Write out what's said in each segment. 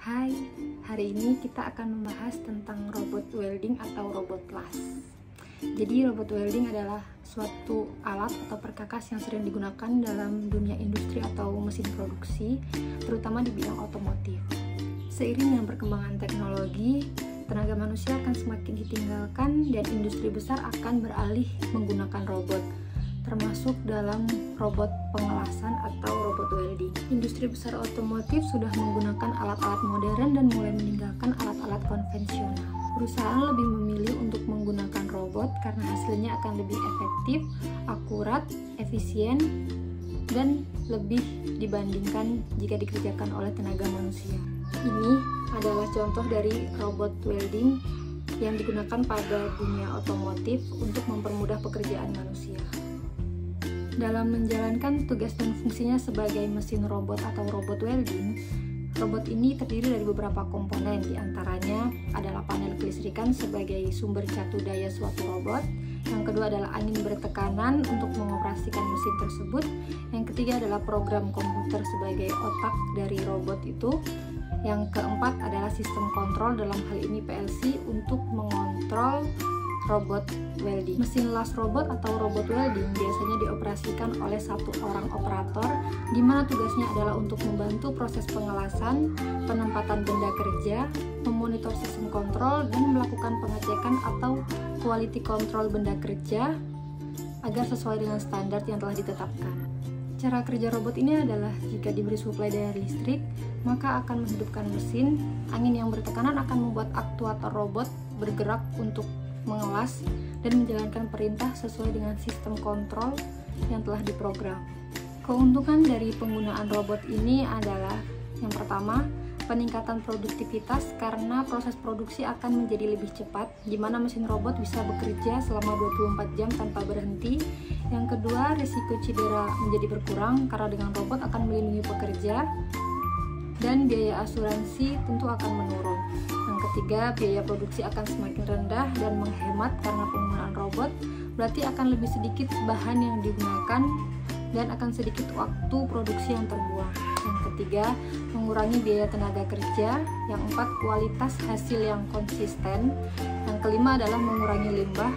Hai, hari ini kita akan membahas tentang robot welding atau robot las. Jadi robot welding adalah suatu alat atau perkakas yang sering digunakan dalam dunia industri atau mesin produksi, terutama di bidang otomotif. Seiring dengan perkembangan teknologi, tenaga manusia akan semakin ditinggalkan dan industri besar akan beralih menggunakan robot, termasuk dalam robot pengelasan atau robot welding. Industri besar otomotif sudah menggunakan alat-alat modern dan mulai meninggalkan alat-alat konvensional. Perusahaan lebih memilih untuk menggunakan robot karena hasilnya akan lebih efektif, akurat, efisien, dan lebih dibandingkan jika dikerjakan oleh tenaga manusia. Ini adalah contoh dari robot welding yang digunakan pada dunia otomotif untuk mempermudah pekerjaan manusia. Dalam menjalankan tugas dan fungsinya sebagai mesin robot atau robot welding, robot ini terdiri dari beberapa komponen, diantaranya adalah panel kelistrikan sebagai sumber catu daya suatu robot, yang kedua adalah angin bertekanan untuk mengoperasikan mesin tersebut, yang ketiga adalah program komputer sebagai otak dari robot itu, yang keempat adalah sistem kontrol, dalam hal ini PLC, untuk mengontrol robot welding. Mesin las robot atau robot welding biasanya dioperasikan oleh satu orang operator, di mana tugasnya adalah untuk membantu proses pengelasan, penempatan benda kerja, memonitor sistem kontrol, dan melakukan pengecekan atau quality control benda kerja agar sesuai dengan standar yang telah ditetapkan. Cara kerja robot ini adalah jika diberi suplai daya listrik, maka akan menghidupkan mesin. Angin yang bertekanan akan membuat aktuator robot bergerak untuk mengelas dan menjalankan perintah sesuai dengan sistem kontrol yang telah diprogram. Keuntungan dari penggunaan robot ini adalah yang pertama, peningkatan produktivitas karena proses produksi akan menjadi lebih cepat, di mana mesin robot bisa bekerja selama 24 jam tanpa berhenti. Yang kedua, risiko cedera menjadi berkurang karena dengan robot akan melindungi pekerja, dan biaya asuransi tentu akan menurun. Yang ketiga, biaya produksi akan semakin rendah dan menghemat karena penggunaan robot, berarti akan lebih sedikit bahan yang digunakan dan akan sedikit waktu produksi yang terbuang. Yang ketiga, mengurangi biaya tenaga kerja. Yang empat, kualitas hasil yang konsisten. Yang kelima adalah mengurangi limbah.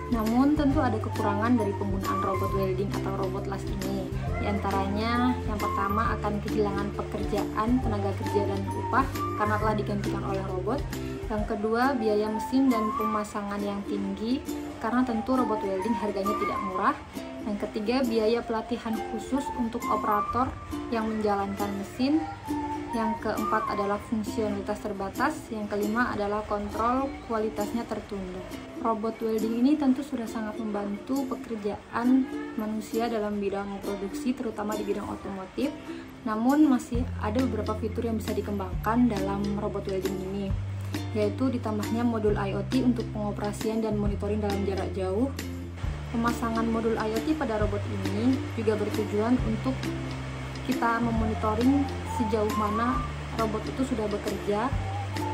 Namun tentu ada kekurangan dari penggunaan robot welding atau robot las ini. Di antaranya, yang pertama akan kehilangan pekerjaan, tenaga kerja dan upah karena telah digantikan oleh robot. Yang kedua, biaya mesin dan pemasangan yang tinggi karena tentu robot welding harganya tidak murah. Yang ketiga, biaya pelatihan khusus untuk operator yang menjalankan mesin. Yang keempat adalah fungsionalitas terbatas. Yang kelima adalah kontrol kualitasnya tertunda. Robot welding ini tentu sudah sangat membantu pekerjaan manusia dalam bidang produksi, terutama di bidang otomotif. Namun masih ada beberapa fitur yang bisa dikembangkan dalam robot welding ini, yaitu ditambahnya modul IoT untuk pengoperasian dan monitoring dalam jarak jauh. Pemasangan modul IoT pada robot ini juga bertujuan untuk kita memonitoring sejauh mana robot itu sudah bekerja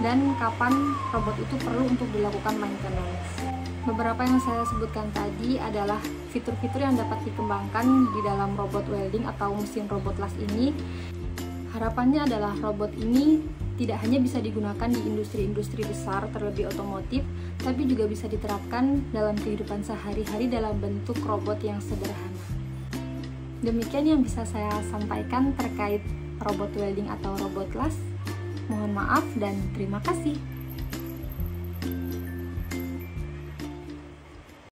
dan kapan robot itu perlu untuk dilakukan maintenance. Beberapa yang saya sebutkan tadi adalah fitur-fitur yang dapat dikembangkan di dalam robot welding atau mesin robot las ini. Harapannya adalah robot ini tidak hanya bisa digunakan di industri-industri besar terlebih otomotif, tapi juga bisa diterapkan dalam kehidupan sehari-hari dalam bentuk robot yang sederhana. Demikian yang bisa saya sampaikan terkait robot welding atau robot las. Mohon maaf dan terima kasih.